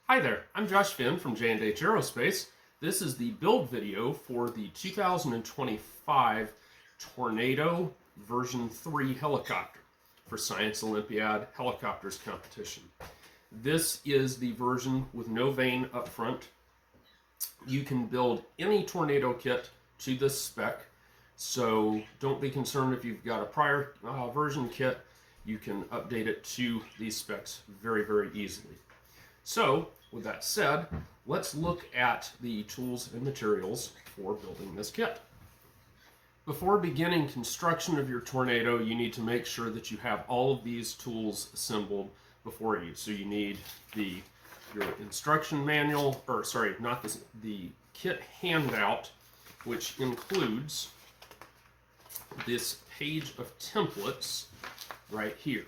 Hi there, I'm Josh Finn from J&H Aerospace. This is the build video for the 2025 Tornado version 3 helicopter for Science Olympiad Helicopters competition. This is the version with no vane up front. You can build any Tornado kit to this spec, so don't be concerned if you've got a prior version kit. You can update it to these specs very, very easily. So, with that said, let's look at the tools and materials for building this kit. Before beginning construction of your Tornado, you need to make sure that you have all of these tools assembled before you. So you need your instruction manual, or sorry, not this, the kit handout, which includes this page of templates right here.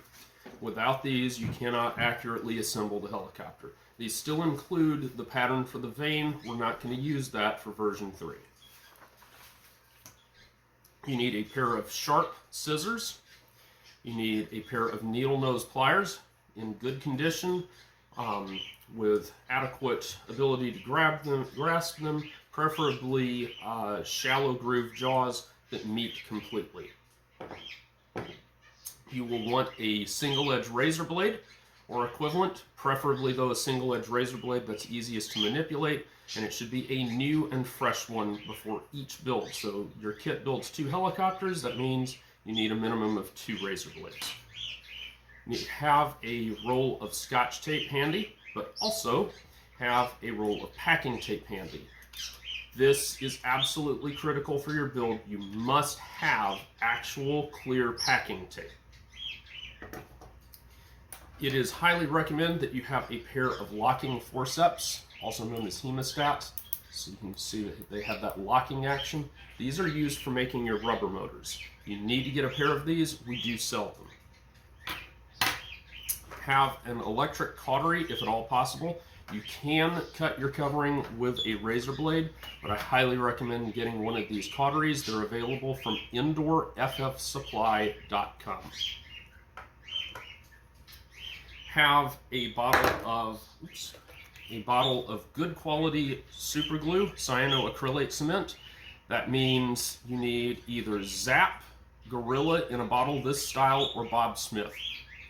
Without these, you cannot accurately assemble the helicopter. These still include the pattern for the vane. We're not going to use that for version 3. You need a pair of sharp scissors. You need a pair of needle nose pliers in good condition, with adequate ability to grasp them, preferably shallow groove jaws that meet completely. You will want a single edge razor blade or equivalent, preferably though a single edge razor blade that's easiest to manipulate, and it should be a new and fresh one before each build. So your kit builds 2 helicopters, that means you need a minimum of 2 razor blades. You need to have a roll of Scotch tape handy, but also have a roll of packing tape handy. This is absolutely critical for your build. You must have actual clear packing tape. It is highly recommended that you have a pair of locking forceps, also known as hemostats, so you can see that they have that locking action. These are used for making your rubber motors. You need to get a pair of these. We do sell them. Have an electric cautery if at all possible. You can cut your covering with a razor blade, but I highly recommend getting one of these cauteries. They're available from indoorffsupply.com. Have a bottle of good quality super glue, cyanoacrylate cement. That means you need either Zap, Gorilla in a bottle this style, or Bob Smith.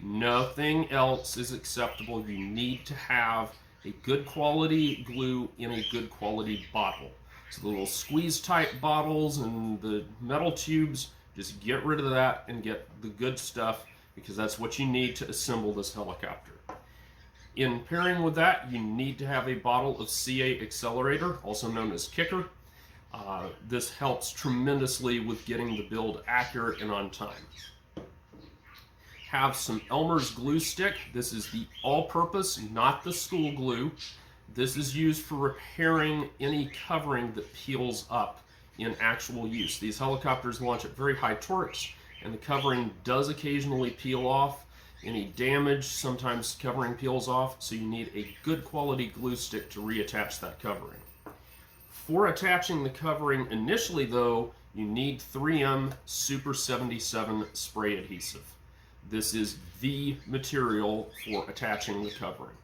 Nothing else is acceptable. You need to have a good quality glue in a good quality bottle. So the little squeeze type bottles and the metal tubes, just get rid of that and get the good stuff, because that's what you need to assemble this helicopter. In pairing with that, you need to have a bottle of CA accelerator, also known as kicker. This helps tremendously with getting the build accurate and on time. Have some Elmer's glue stick. This is the all-purpose, not the school glue. This is used for repairing any covering that peels up in actual use. These helicopters launch at very high torques, and the covering does occasionally peel off. Any damage, sometimes covering peels off, so you need a good quality glue stick to reattach that covering. For attaching the covering initially though, you need 3M Super 77 spray adhesive. This is the material for attaching the covering.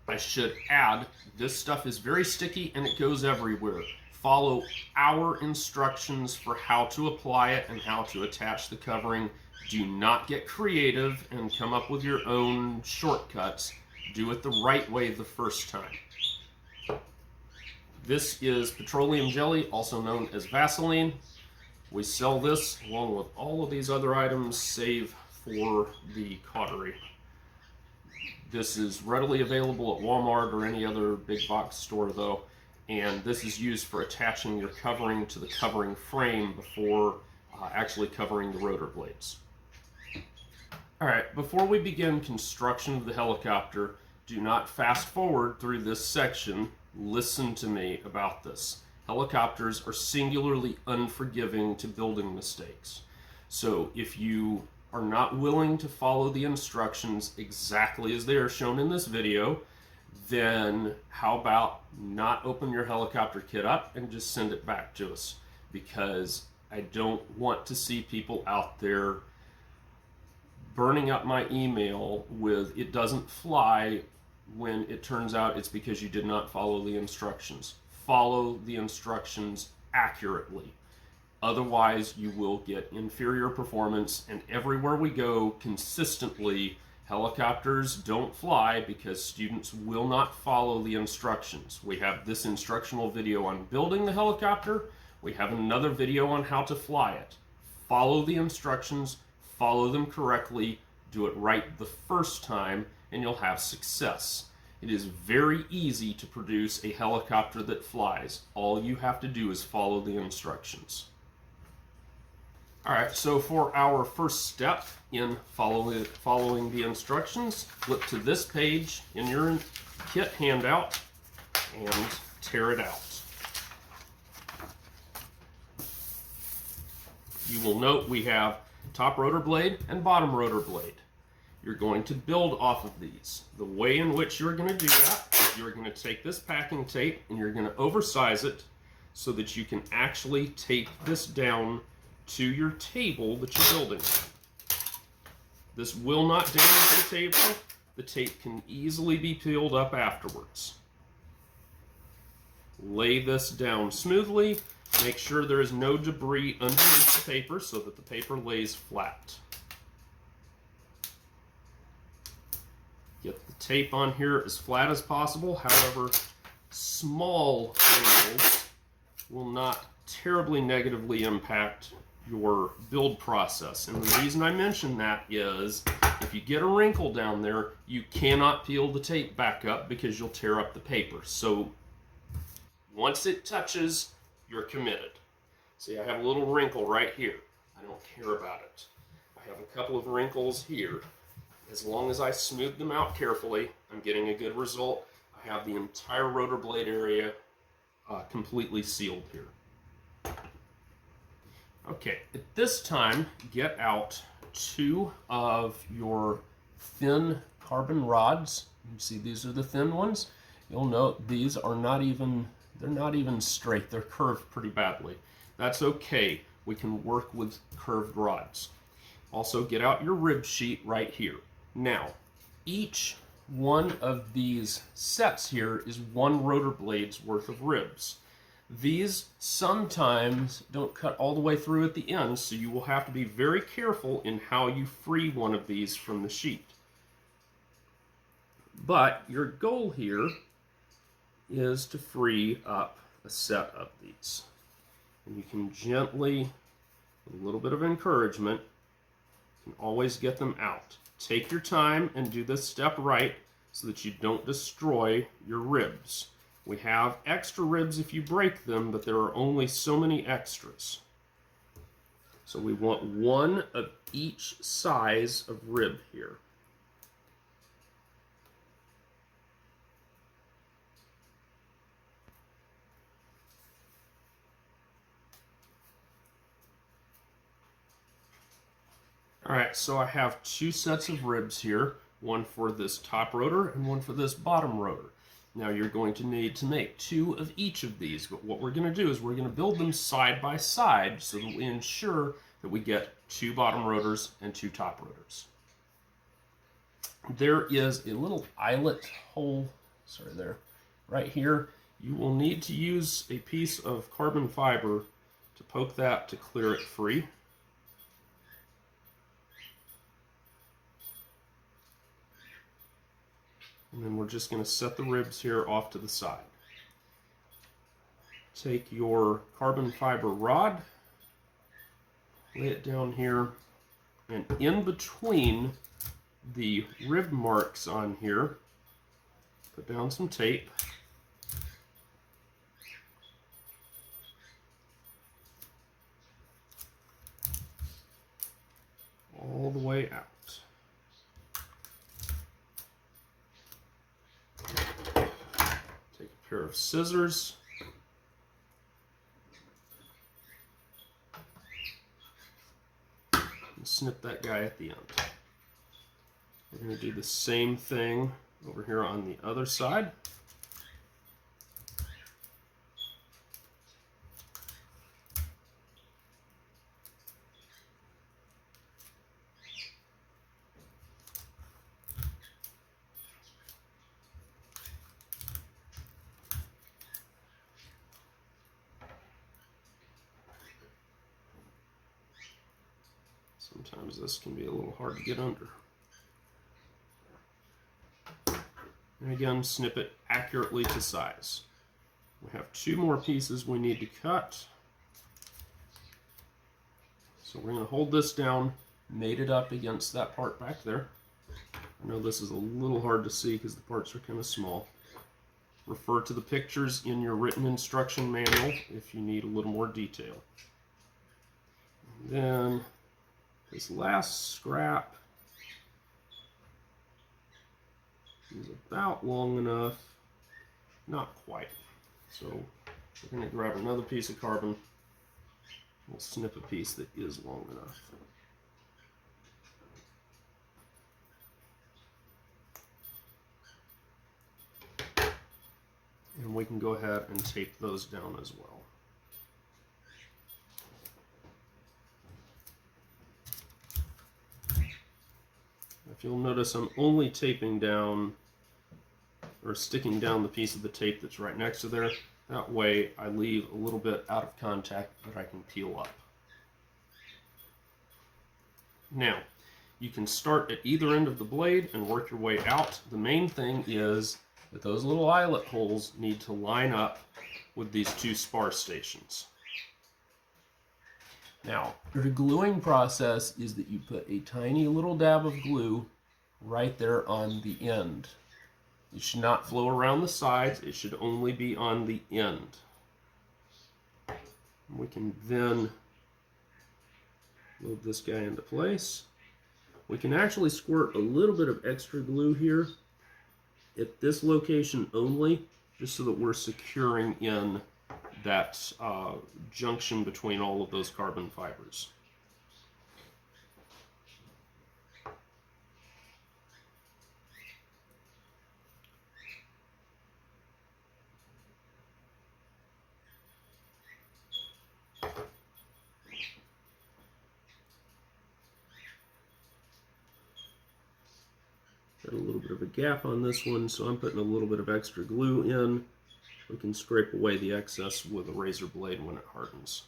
I should add, this stuff is very sticky and it goes everywhere. Follow our instructions for how to apply it and how to attach the covering. Do not get creative and come up with your own shortcuts. Do it the right way the first time. This is petroleum jelly, also known as Vaseline. We sell this along with all of these other items, save for the cautery. This is readily available at Walmart or any other big box store though, and this is used for attaching your covering to the covering frame before actually covering the rotor blades. Alright, before we begin construction of the helicopter, do not fast forward through this section. Listen to me about this. Helicopters are singularly unforgiving to building mistakes. So if you are not willing to follow the instructions exactly as they are shown in this video, then how about not open your helicopter kit up and just send it back to us? Because I don't want to see people out there burning up my email with "it doesn't fly" when it turns out it's because you did not follow the instructions. Follow the instructions accurately. Otherwise, you will get inferior performance, and everywhere we go consistently, helicopters don't fly because students will not follow the instructions. We have this instructional video on building the helicopter. We have another video on how to fly it. Follow the instructions, follow them correctly, do it right the first time, and you'll have success. It is very easy to produce a helicopter that flies. All you have to do is follow the instructions. All right, so for our first step in following the instructions, flip to this page in your kit handout and tear it out. You will note we have top rotor blade and bottom rotor blade. You're going to build off of these. The way in which you're going to do that is you're going to take this packing tape and you're going to oversize it so that you can actually tape this down to your table that you're building. This will not damage the table. The tape can easily be peeled up afterwards. Lay this down smoothly. Make sure there is no debris underneath the paper so that the paper lays flat. Get the tape on here as flat as possible. However, small wrinkles will not terribly negatively impact your build process. And the reason I mention that is if you get a wrinkle down there, you cannot peel the tape back up because you'll tear up the paper. So once it touches, you're committed. See, I have a little wrinkle right here. I don't care about it. I have a couple of wrinkles here. As long as I smooth them out carefully, I'm getting a good result. I have the entire rotor blade area completely sealed here. Okay, at this time, get out 2 of your thin carbon rods. You see these are the thin ones. You'll note these are they're not even straight. They're curved pretty badly. That's okay. We can work with curved rods. Also, get out your rib sheet right here. Now, each one of these sets here is 1 rotor blade's worth of ribs. These sometimes don't cut all the way through at the end, so you will have to be very careful in how you free one of these from the sheet. But your goal here is to free up a set of these. And you can gently, with a little bit of encouragement, you can always get them out. Take your time and do this step right so that you don't destroy your ribs. We have extra ribs if you break them, but there are only so many extras. So we want 1 of each size of rib here. All right, so I have 2 sets of ribs here, one for this top rotor and one for this bottom rotor. Now you're going to need to make 2 of each of these, but what we're going to do is we're going to build them side by side so that we ensure that we get 2 bottom rotors and 2 top rotors. There is a little eyelet hole, right here. You will need to use a piece of carbon fiber to poke that to clear it free. And then we're just going to set the ribs here off to the side. Take your carbon fiber rod, lay it down here, and in between the rib marks on here, put down some tape. All the way out. Take a pair of scissors. And snip that guy at the end. We're going to do the same thing over here on the other side. Sometimes this can be a little hard to get under. And again, snip it accurately to size. We have 2 more pieces we need to cut. So we're going to hold this down, mate it up against that part back there. I know this is a little hard to see because the parts are kind of small. Refer to the pictures in your written instruction manual if you need a little more detail. And then this last scrap is about long enough, not quite. So we're going to grab another piece of carbon. We'll snip a piece that is long enough. And we can go ahead and tape those down as well. If you'll notice, I'm only taping down or sticking down the piece of the tape that's right next to there. That way I leave a little bit out of contact that I can peel up. Now, you can start at either end of the blade and work your way out. The main thing is that those little eyelet holes need to line up with these 2 spar stations. Now, the gluing process is that you put a tiny little dab of glue right there on the end. It should not flow around the sides, it should only be on the end. We can then load this guy into place. We can actually squirt a little bit of extra glue here at this location only, just so that we're securing in that junction between all of those carbon fibers. Got a little bit of a gap on this one, so I'm putting a little bit of extra glue in. We can scrape away the excess with a razor blade when it hardens.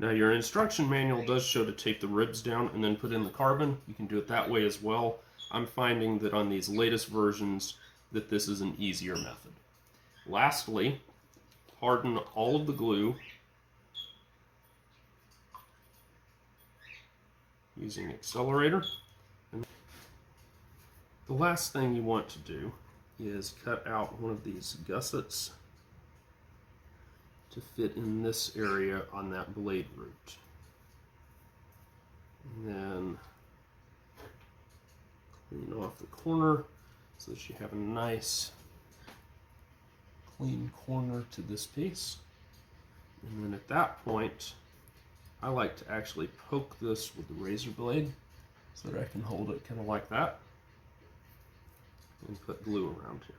Now your instruction manual does show to tape the ribs down and then put in the carbon. You can do it that way as well. I'm finding that on these latest versions that this is an easier method. Lastly, harden all of the glue using accelerator. And the last thing you want to do is cut out one of these gussets to fit in this area on that blade root. And then clean off the corner so that you have a nice clean corner to this piece. And then at that point, I like to actually poke this with the razor blade so that I can hold it kind of like that and put glue around here.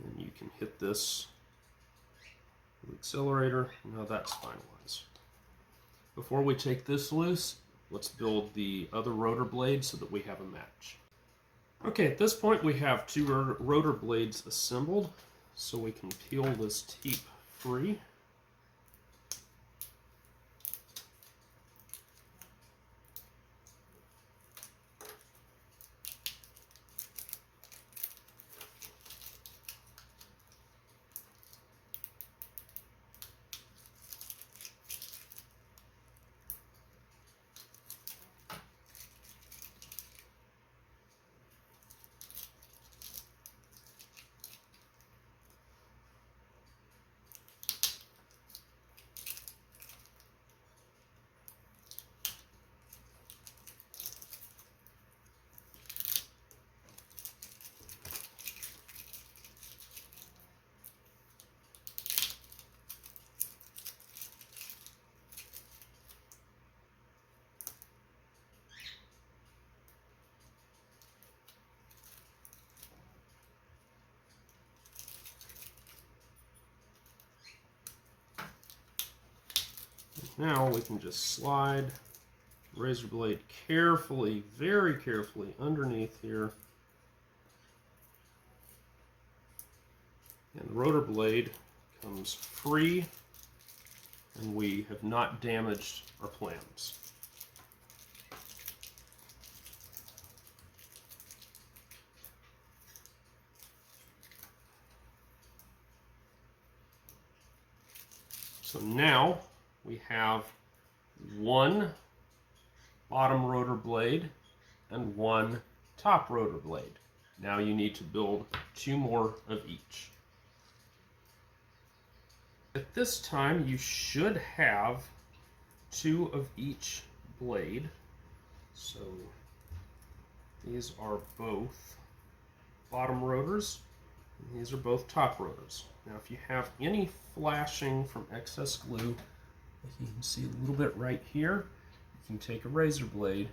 And you can hit this with the accelerator. Now that's finalized. Before we take this loose, let's build the other rotor blade so that we have a match. Okay, at this point we have 2 rotor blades assembled, so we can peel this tape free. now we can just slide the razor blade carefully, very carefully underneath here. And the rotor blade comes free, and we have not damaged our plans. So now we have one bottom rotor blade and one top rotor blade. Now you need to build 2 more of each. At this time you should have 2 of each blade. So these are both bottom rotors, and these are both top rotors. Now if you have any flashing from excess glue, like you can see a little bit right here, you can take a razor blade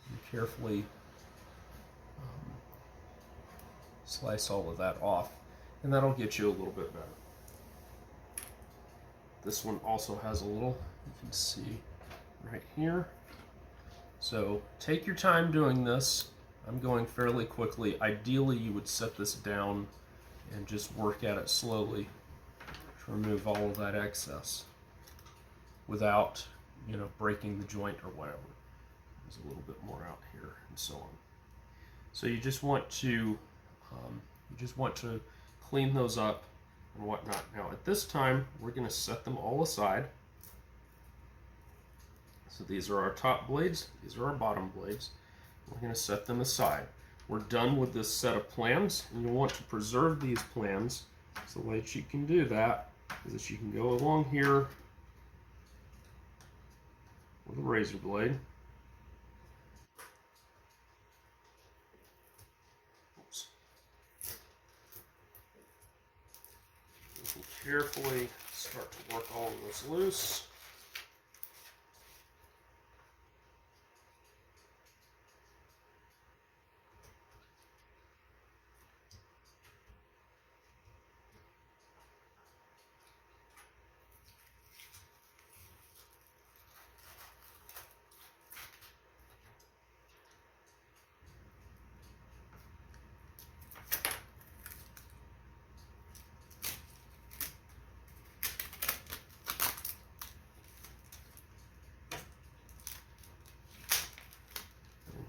and carefully slice all of that off, and that'll get you a little bit better. This one also has a little, you can see right here. So take your time doing this. I'm going fairly quickly. Ideally you would set this down and just work at it slowly to remove all of that excess without, you know, breaking the joint or whatever. There's a little bit more out here and so on. So you just want to clean those up and whatnot. Now at this time we're going to set them all aside. So these are our top blades, these are our bottom blades. We're going to set them aside. We're done with this set of plans, and you'll want to preserve these plans. So the way that you can do that is that you can go along here with a razor blade. Oops. You can carefully start to work all of this loose.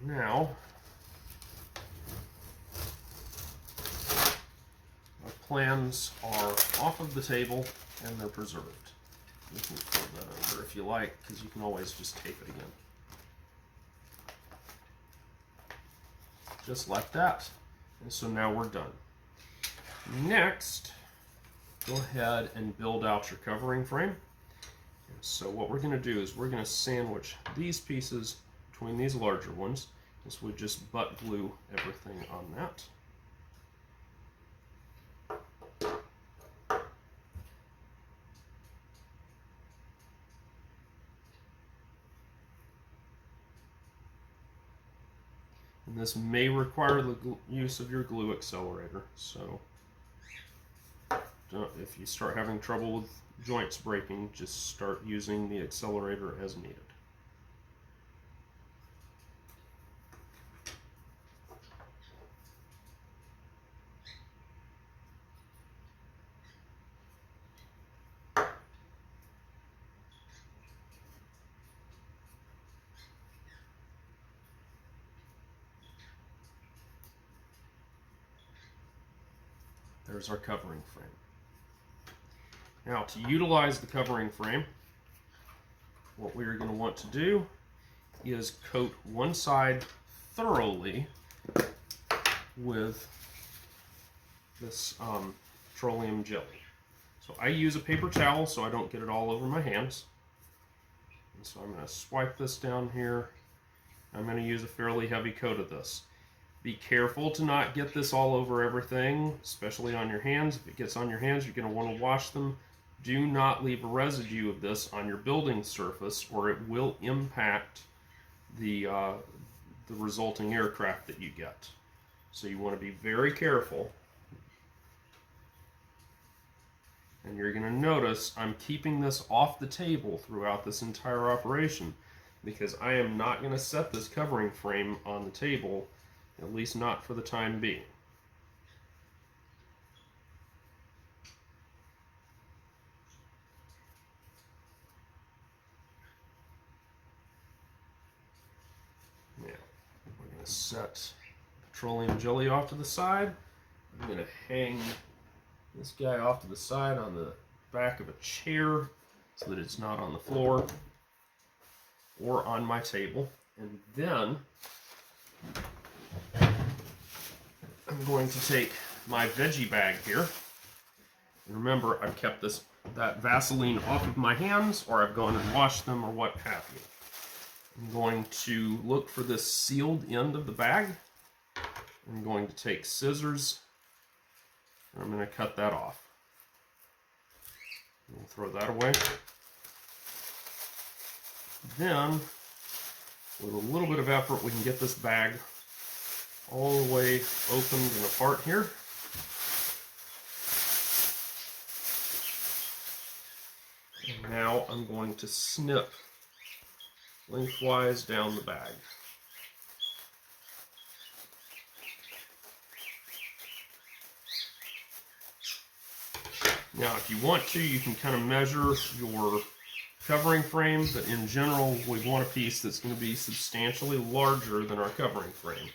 Now, our plans are off of the table and they're preserved. You can fold that over if you like, because you can always just tape it again. Just like that. And so now we're done. Next, go ahead and build out your covering frame. And so what we're going to do is we're going to sandwich these pieces between these larger ones. This would just butt glue everything on that. And this may require the use of your glue accelerator, so if you start having trouble with joints breaking, just start using the accelerator as needed. There's our covering frame. Now, to utilize the covering frame, what we are going to want to do is coat one side thoroughly with this petroleum jelly. So I use a paper towel so I don't get it all over my hands. And so I'm going to swipe this down here. I'm going to use a fairly heavy coat of this. Be careful to not get this all over everything, especially on your hands. If it gets on your hands, you're going to want to wash them. Do not leave a residue of this on your building surface, or it will impact the resulting aircraft that you get. So you want to be very careful. And you're going to notice I'm keeping this off the table throughout this entire operation because I am not going to set this covering frame on the table, at least not for the time being. Now, we're going to set petroleum jelly off to the side. I'm going to hang this guy off to the side on the back of a chair so that it's not on the floor or on my table. And then I'm going to take my veggie bag here. And remember, I've kept that Vaseline off of my hands, or I've gone and washed them, or what have you. I'm going to look for this sealed end of the bag. I'm going to take scissors, and I'm going to cut that off. We'll throw that away. Then, with a little bit of effort, we can get this bag all the way opened and apart here. And now I'm going to snip lengthwise down the bag. Now, if you want to, you can kind of measure your covering frame, but in general, we want a piece that's going to be substantially larger than our covering frame.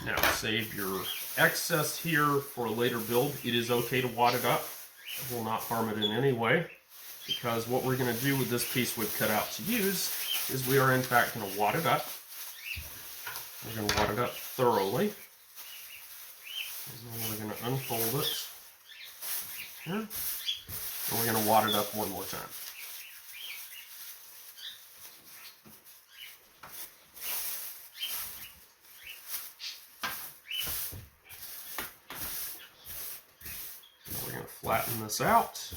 Now, save your excess here for a later build. It is okay to wad it up. It will not harm it in any way, because what we're going to do with this piece we've cut out to use is we are in fact going to wad it up. We're going to wad it up thoroughly. And then we're going to unfold it here. And we're going to wad it up one more time. Flatten this out,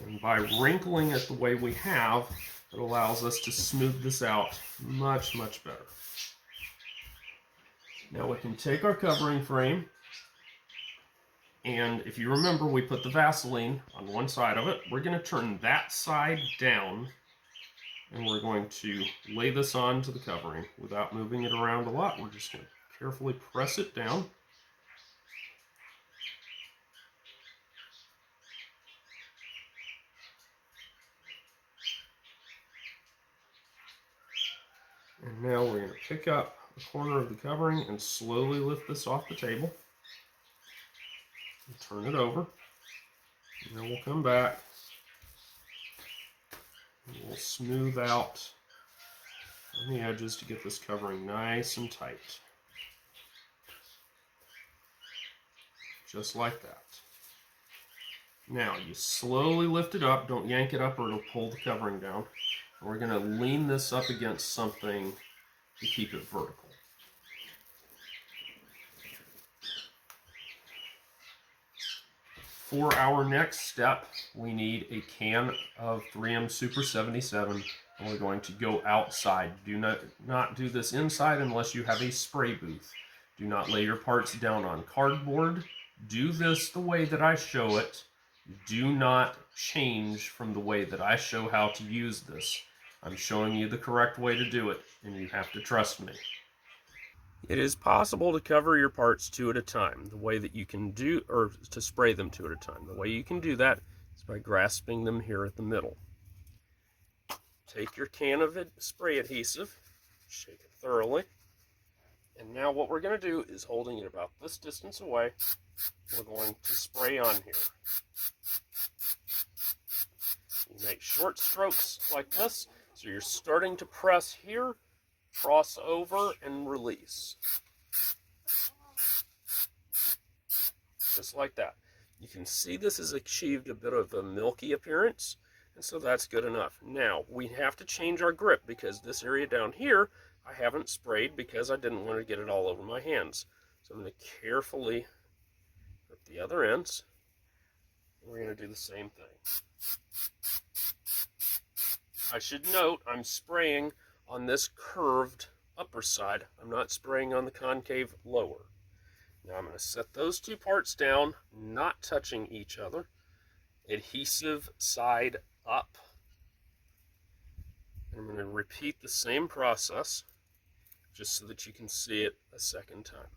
and by wrinkling it the way we have, it allows us to smooth this out much better. Now we can take our covering frame, and if you remember, we put the Vaseline on one side of it. We're going to turn that side down, and we're going to lay this onto the covering without moving it around a lot. We're just going to carefully press it down. And now we're going to pick up the corner of the covering and slowly lift this off the table. And turn it over. And then we'll come back. And we'll smooth out on the edges to get this covering nice and tight. Just like that. Now you slowly lift it up. Don't yank it up or it'll pull the covering down. We're going to lean this up against something to keep it vertical. For our next step, we need a can of 3M Super 77, and we're going to go outside. Do not do this inside unless you have a spray booth. Do not lay your parts down on cardboard. Do this the way that I show it. Do not change from the way that I show how to use this. I'm showing you the correct way to do it, and you have to trust me. It is possible to cover your parts two at a time. The way that you can do, or to spray them two at a time. The way you can do that is by grasping them here at the middle. Take your can of spray adhesive, shake it thoroughly, and now what we're going to do is, holding it about this distance away, we're going to spray on here. You make short strokes like this. So you're starting to press here, cross over, and release. Just like that. You can see this has achieved a bit of a milky appearance, and so that's good enough. Now, we have to change our grip because this area down here, I haven't sprayed because I didn't want to get it all over my hands. So I'm going to carefully grip the other ends. We're going to do the same thing. I should note I'm spraying on this curved upper side. I'm not spraying on the concave lower. Now I'm going to set those two parts down, not touching each other. Adhesive side up. And I'm going to repeat the same process just so that you can see it a second time.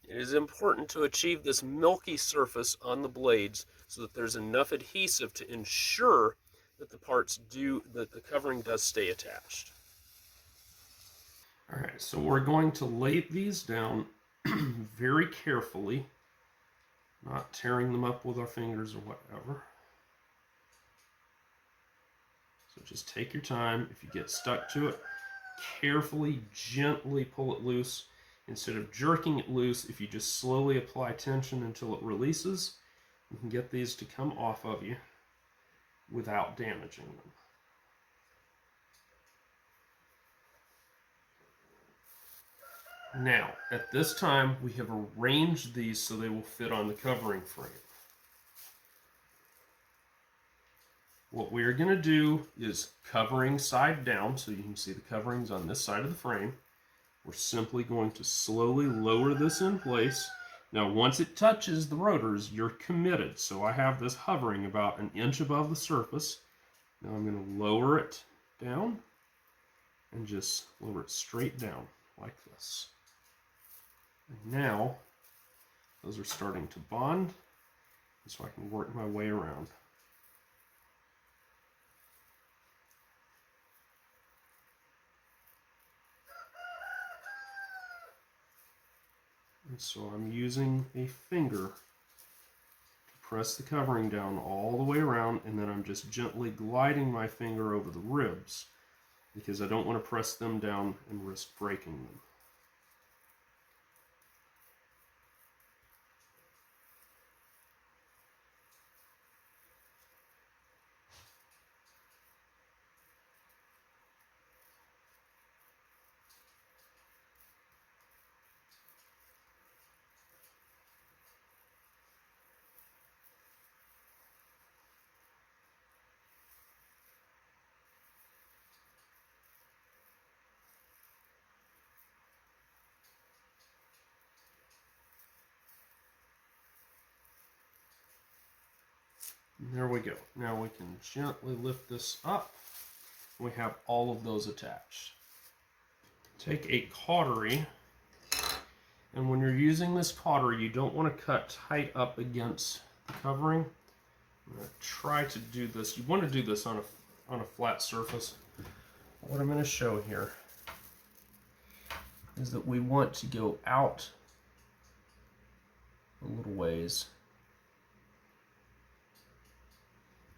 It is important to achieve this milky surface on the blades so that there's enough adhesive to ensure that the covering does stay attached. All right, so we're going to lay these down very carefully, not tearing them up with our fingers or whatever. So just take your time. If you get stuck to it, carefully, gently pull it loose. Instead of jerking it loose, if you just slowly apply tension until it releases, you can get these to come off of you without damaging them. Now, at this time, we have arranged these so they will fit on the covering frame. What we're going to do is covering side down, so you can see the coverings on this side of the frame. We're simply going to slowly lower this in place. Now, once it touches the rotors, you're committed. So I have this hovering about an inch above the surface. Now I'm going to lower it down and just lower it straight down like this. And now, those are starting to bond, so I can work my way around. And so I'm using a finger to press the covering down all the way around, and then I'm just gently gliding my finger over the ribs because I don't want to press them down and risk breaking them. There we go. Now we can gently lift this up. We have all of those attached. Take a cautery, and when you're using this cautery, you don't want to cut tight up against the covering. I'm going to try to do this. You want to do this on a flat surface. What I'm going to show here is that we want to go out a little ways.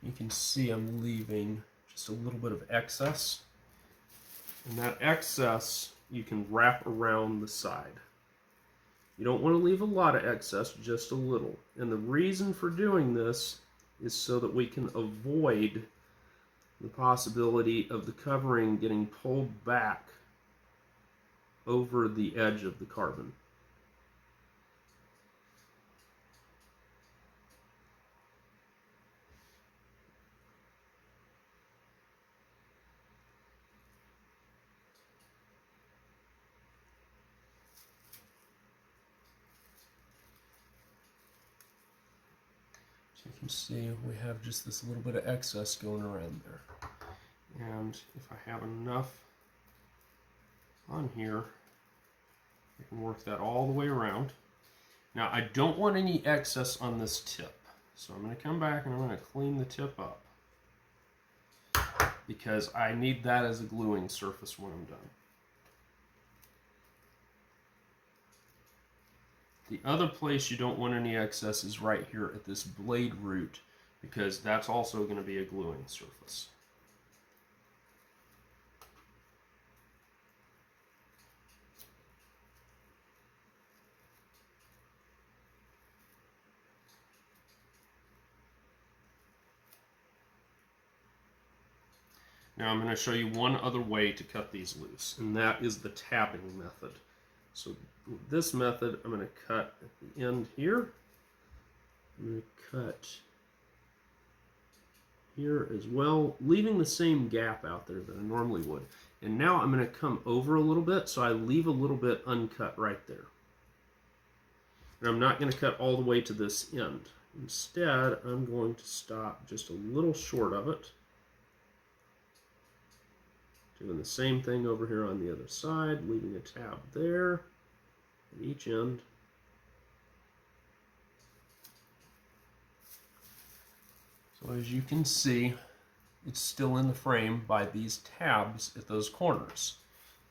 You can see I'm leaving just a little bit of excess. And that excess you can wrap around the side. You don't want to leave a lot of excess, just a little. And the reason for doing this is so that we can avoid the possibility of the covering getting pulled back over the edge of the carbon. You can see we have just this little bit of excess going around there. And if I have enough on here, I can work that all the way around. Now I don't want any excess on this tip. So I'm going to come back and I'm going to clean the tip up, because I need that as a gluing surface when I'm done. The other place you don't want any excess is right here at this blade root, because that's also going to be a gluing surface. Now I'm going to show you one other way to cut these loose, and that is the tabbing method. So with this method, I'm going to cut at the end here. I'm going to cut here as well, leaving the same gap out there that I normally would. And now I'm going to come over a little bit, so I leave a little bit uncut right there. And I'm not going to cut all the way to this end. Instead, I'm going to stop just a little short of it. Doing the same thing over here on the other side, leaving a tab there at each end. So as you can see, it's still in the frame by these tabs at those corners.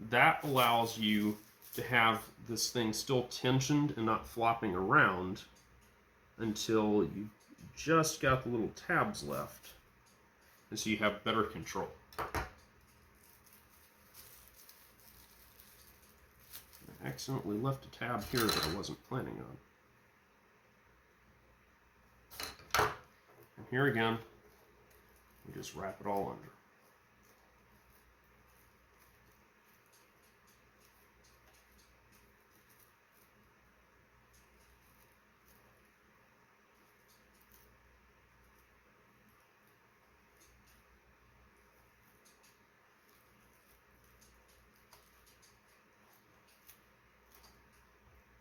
That allows you to have this thing still tensioned and not flopping around until you've just got the little tabs left, and so you have better control. I accidentally left a tab here that I wasn't planning on. And here again, we just wrap it all under.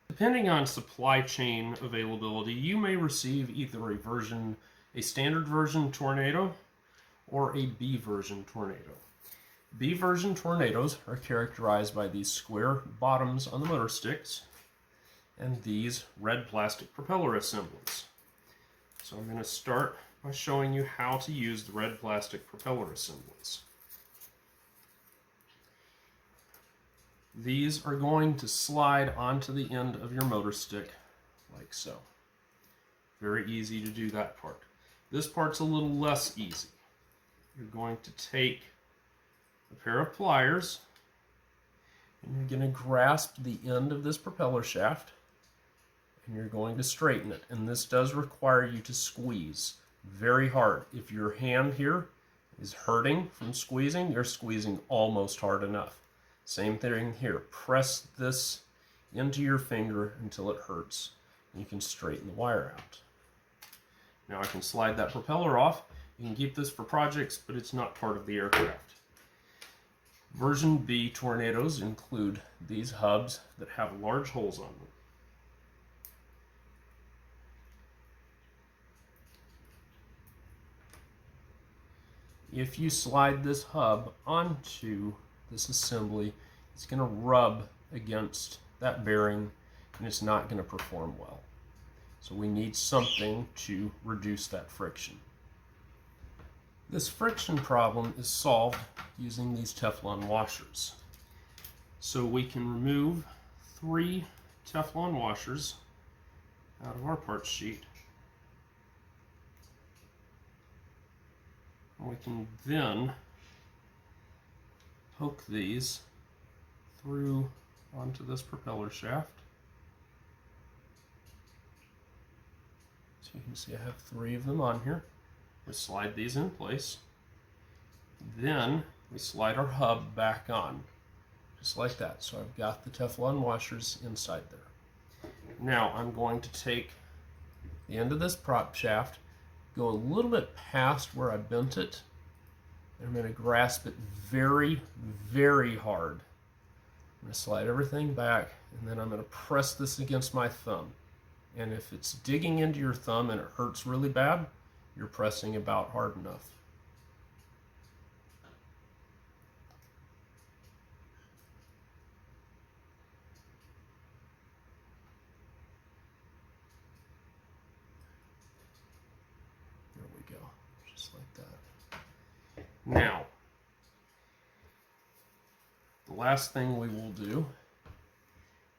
Depending on supply chain availability, you may receive either a standard version tornado or a B version tornado. B version tornadoes are characterized by these square bottoms on the motor sticks and these red plastic propeller assemblies. So I'm going to start by showing you how to use the red plastic propeller assemblies. These are going to slide onto the end of your motor stick like so. Very easy to do that part. This part's a little less easy. You're going to take a pair of pliers and you're going to grasp the end of this propeller shaft and you're going to straighten it. And this does require you to squeeze very hard. If your hand here is hurting from squeezing, you're squeezing almost hard enough. Same thing here. Press this into your finger until it hurts. And you can straighten the wire out. Now I can slide that propeller off. You can keep this for projects, but it's not part of the aircraft. Version B tornadoes include these hubs that have large holes on them. If you slide this hub onto this assembly, it's going to rub against that bearing and it's not going to perform well. So we need something to reduce that friction. This friction problem is solved using these Teflon washers. So we can remove 3 Teflon washers out of our parts sheet. And we can then poke these through onto this propeller shaft. So you can see I have 3 of them on here. We slide these in place. Then we slide our hub back on, just like that. So I've got the Teflon washers inside there. Now I'm going to take the end of this prop shaft, go a little bit past where I bent it, and I'm going to grasp it very, very hard. I'm going to slide everything back, and then I'm going to press this against my thumb. And if it's digging into your thumb and it hurts really bad, you're pressing about hard enough. There we go, just like that. Now, the last thing we will do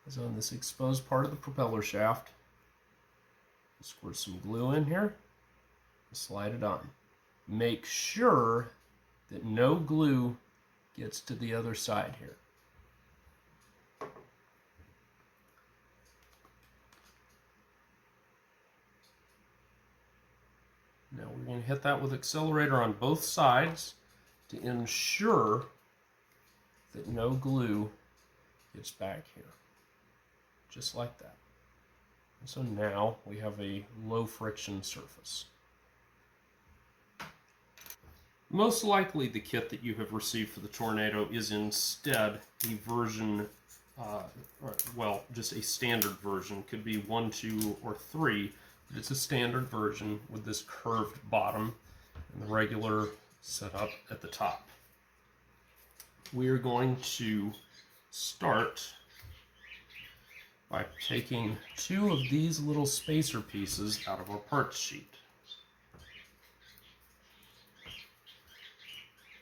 is on this exposed part of the propeller shaft. Squirt some glue in here, slide it on. Make sure that no glue gets to the other side here. Now we're going to hit that with accelerator on both sides to ensure that no glue gets back here. Just like that. And so now we have a low friction surface. Most likely the kit that you have received for the Tornado is instead a version, well, just a standard version. Could be 1, 2, or 3. But it's a standard version with this curved bottom and the regular setup at the top. We are going to start by taking 2 of these little spacer pieces out of our parts sheet.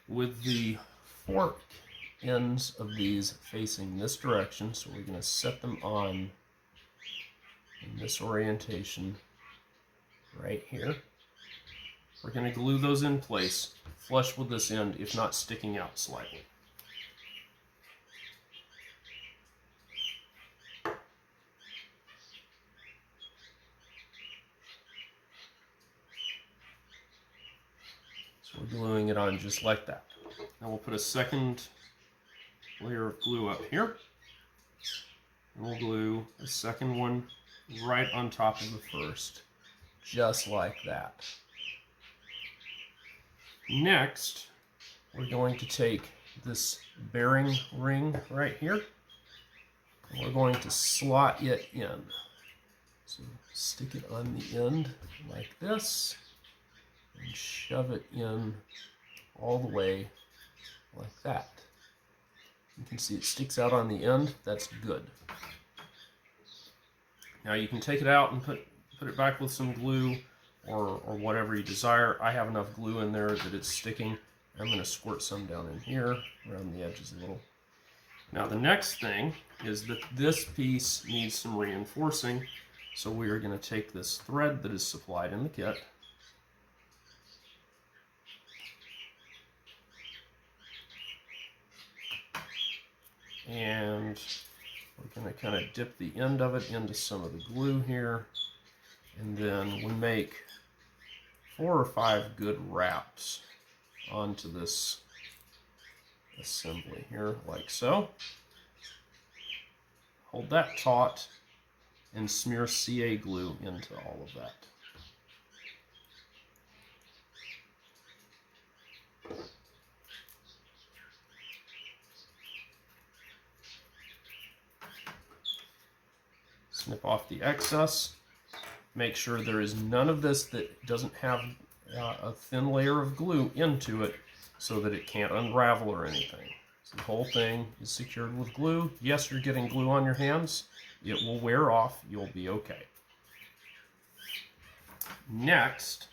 With the fork ends of these facing this direction, so we're going to set them on in this orientation right here. We're going to glue those in place, flush with this end, if not sticking out slightly. So we're gluing it on just like that. Now we'll put a second layer of glue up here. And we'll glue a second one right on top of the first, just like that. Next, we're going to take this bearing ring right here, and we're going to slot it in. So stick it on the end like this, and shove it in all the way like that. You can see it sticks out on the end. That's good. Now you can take it out and put it back with some glue or whatever you desire. I have enough glue in there that it's sticking. I'm going to squirt some down in here around the edges a little. Now the next thing is that this piece needs some reinforcing, so we are going to take this thread that is supplied in the kit and we're going to kind of dip the end of it into some of the glue here, and then we make 4 or 5 good wraps onto this assembly here, like so. Hold that taut and smear CA glue into all of that. Snip off the excess. Make sure there is none of this that doesn't have a thin layer of glue into it so that it can't unravel or anything. So the whole thing is secured with glue. Yes, you're getting glue on your hands. It will wear off. You'll be okay. Next,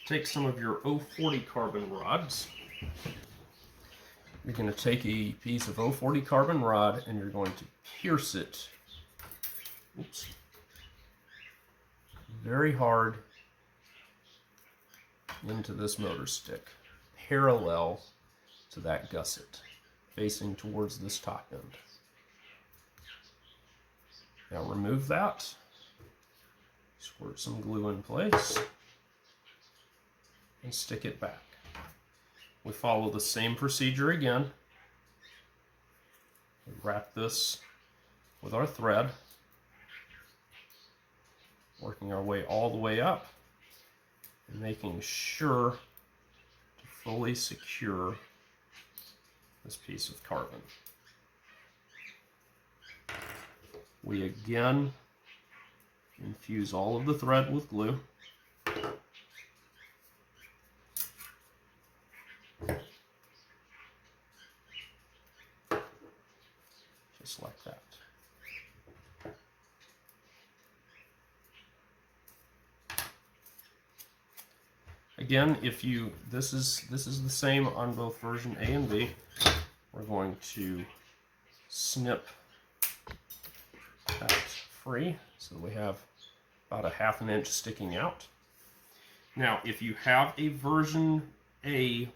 take some of your 040 carbon rods. You're going to take a piece of 040 carbon rod and you're going to pierce it. Oops. Very hard into this motor stick, parallel to that gusset, facing towards this top end. Now remove that, squirt some glue in place, and stick it back. We follow the same procedure again. We wrap this with our thread, working our way all the way up and making sure to fully secure this piece of carbon. We again infuse all of the thread with glue. Just like that. Again, this is the same on both version A and B. We're going to snip free, so we have about a ½ an inch sticking out. Now, if you have a version A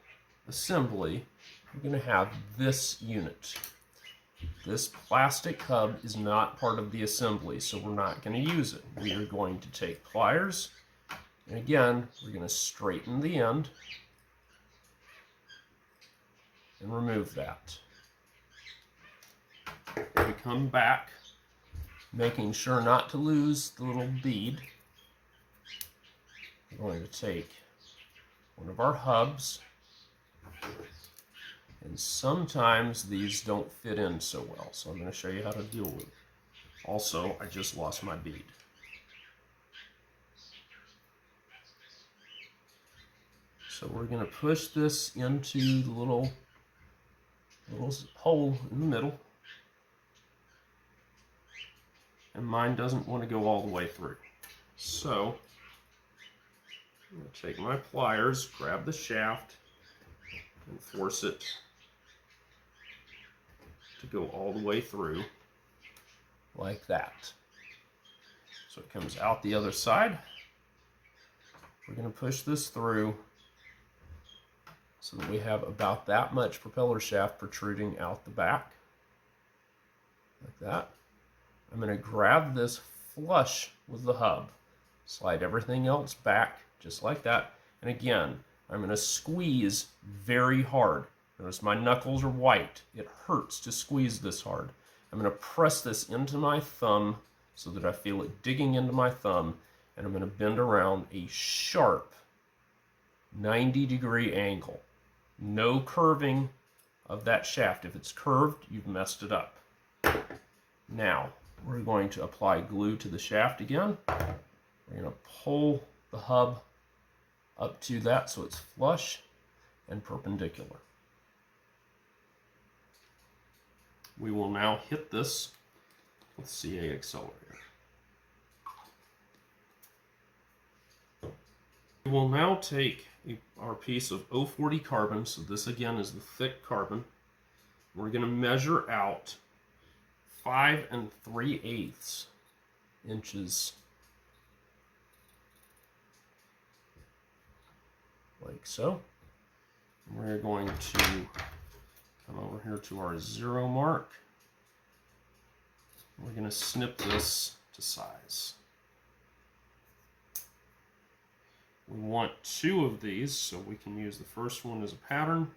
assembly, you're going to have this unit. This plastic hub is not part of the assembly, so we're not going to use it. We are going to take pliers, and again, we're going to straighten the end and remove that. We come back, making sure not to lose the little bead. We're going to take one of our hubs, and sometimes these don't fit in so well, so I'm going to show you how to deal with it. Also, I just lost my bead. So we're going to push this into the little hole in the middle, and mine doesn't want to go all the way through. So I'm going to take my pliers, grab the shaft, and force it to go all the way through like that. So it comes out the other side. We're going to push this through so that we have about that much propeller shaft protruding out the back, like that. I'm going to grab this flush with the hub, slide everything else back just like that, and again, I'm going to squeeze very hard. Notice my knuckles are white. It hurts to squeeze this hard. I'm going to press this into my thumb so that I feel it digging into my thumb, and I'm going to bend around a sharp 90-degree angle. No curving of that shaft. If it's curved, you've messed it up. Now, we're going to apply glue to the shaft again. We're going to pull the hub up to that so it's flush and perpendicular. We will now hit this with CA accelerator. We will now take our piece of 040 carbon, so this again is the thick carbon. We're going to measure out 5 3/8 inches, like so. And we're going to come over here to our 0 mark. We're going to snip this to size. We want 2 of these, so we can use the first one as a pattern.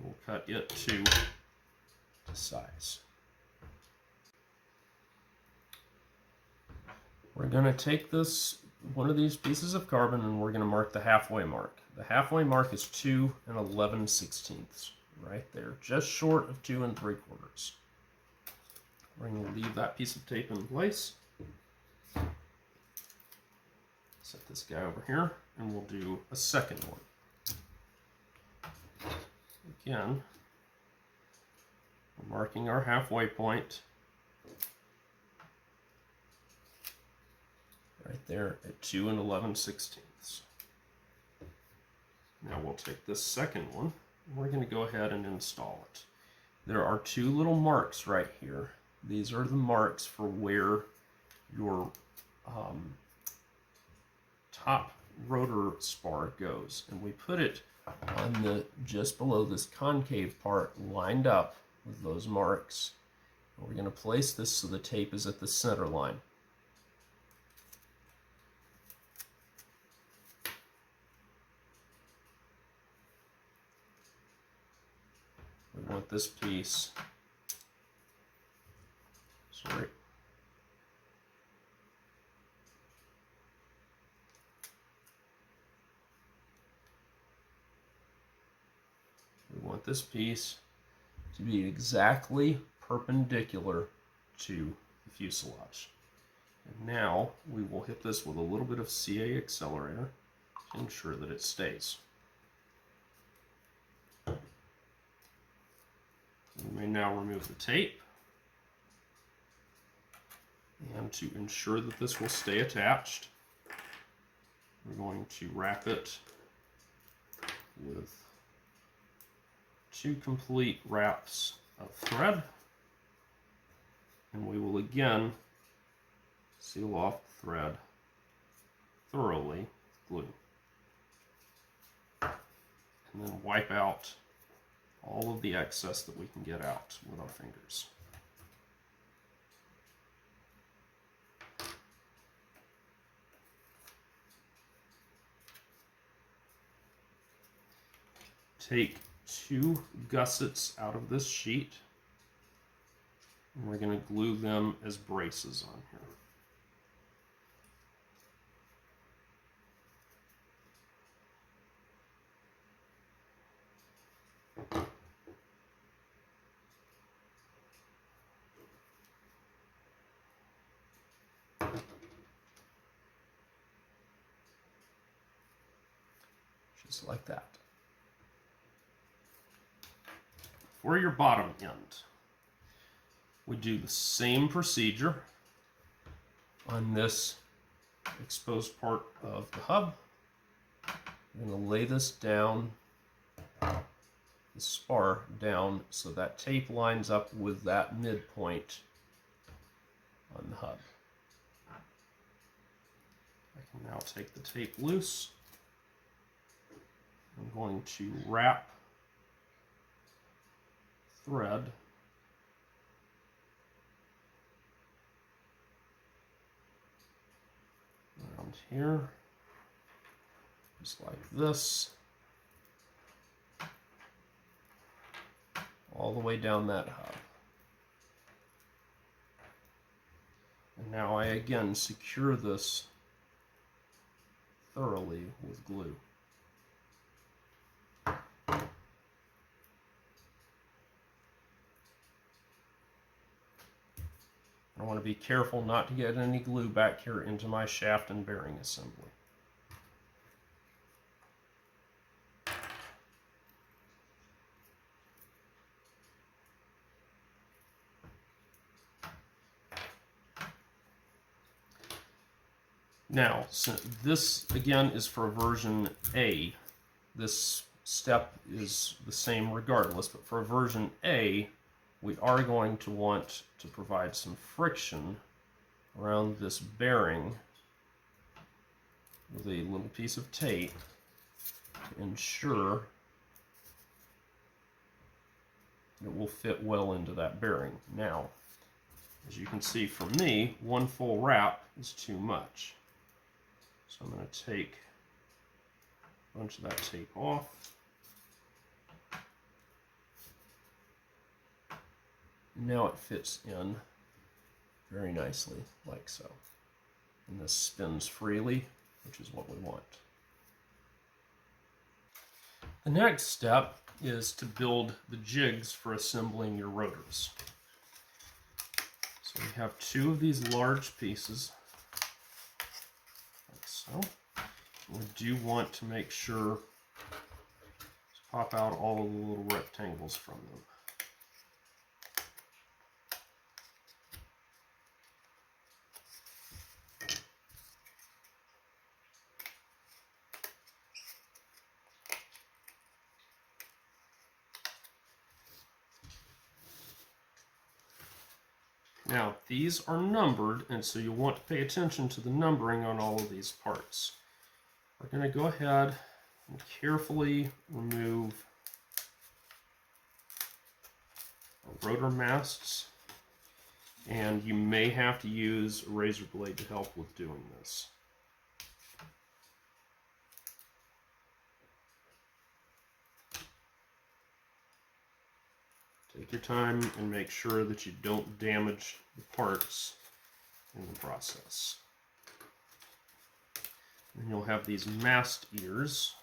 We'll cut it to size. We're going to take this, one of these pieces of carbon, and we're going to mark the halfway mark. The halfway mark is 2 11/16, right there, just short of 2 3/4. We're going to leave that piece of tape in place. Set this guy over here, and we'll do a second one. Again, we're marking our halfway point right there at 2 11/16. Now we'll take this second one, and we're going to go ahead and install it. There are 2 little marks right here. These are the marks for where your top rotor spar goes, and we put it on the just below this concave part, lined up with those marks. And we're going to place this so the tape is at the center line. We want this piece, we want this piece to be exactly perpendicular to the fuselage. And now we will hit this with a little bit of CA accelerator to ensure that it stays. We may now remove the tape, and to ensure that this will stay attached, we're going to wrap it with 2 complete wraps of thread. And we will again seal off the thread thoroughly with glue. And then wipe out all of the excess that we can get out with our fingers. Take 2 gussets out of this sheet, and we're going to glue them as braces on here. Just like that. For your bottom end, we do the same procedure on this exposed part of the hub. I'm going to lay this down, the spar down, so that tape lines up with that midpoint on the hub. I can now take the tape loose. I'm going to wrap thread around here, just like this, all the way down that hub. And now I again secure this thoroughly with glue. I want to be careful not to get any glue back here into my shaft and bearing assembly. Now, so this again is for version A. This step is the same regardless, but for version A, we are going to want to provide some friction around this bearing with a little piece of tape to ensure it will fit well into that bearing. Now, as you can see for me, 1 full wrap is too much. So I'm going to take a bunch of that tape off. Now it fits in very nicely, like so. And this spins freely, which is what we want. The next step is to build the jigs for assembling your rotors. So we have 2 of these large pieces, like so. We do want to make sure to pop out all of the little rectangles from them. Now, these are numbered, and so you'll want to pay attention to the numbering on all of these parts. We're going to go ahead and carefully remove our rotor masts, and you may have to use a razor blade to help with doing this. Take your time and make sure that you don't damage the parts in the process. And you'll have these mast ears.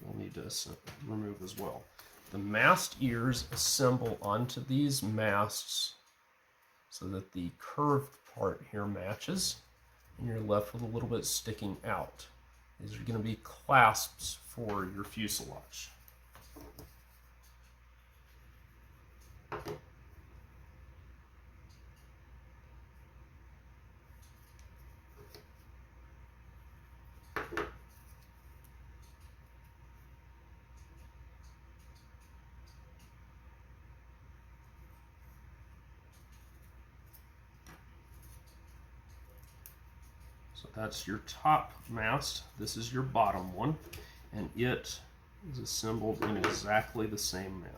You'll need to remove as well. The mast ears assemble onto these masts so that the curved part here matches, and you're left with a little bit sticking out. These are going to be clasps for your fuselage. So that's your top mast. This is your bottom one, and it is assembled in exactly the same manner.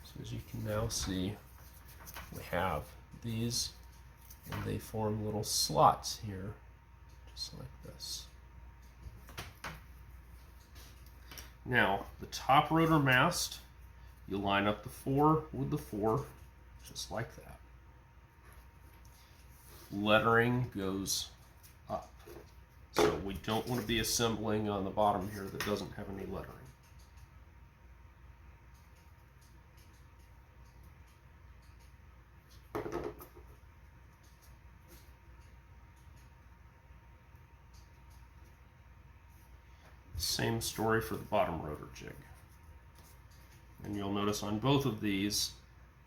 So as you can now see, we have these, and they form little slots here, just like this. Now, the top rotor mast, you line up the 4 with the 4, just like that. Lettering goes up. So we don't want to be assembling on the bottom here that doesn't have any lettering. Same story for the bottom rotor jig. And you'll notice on both of these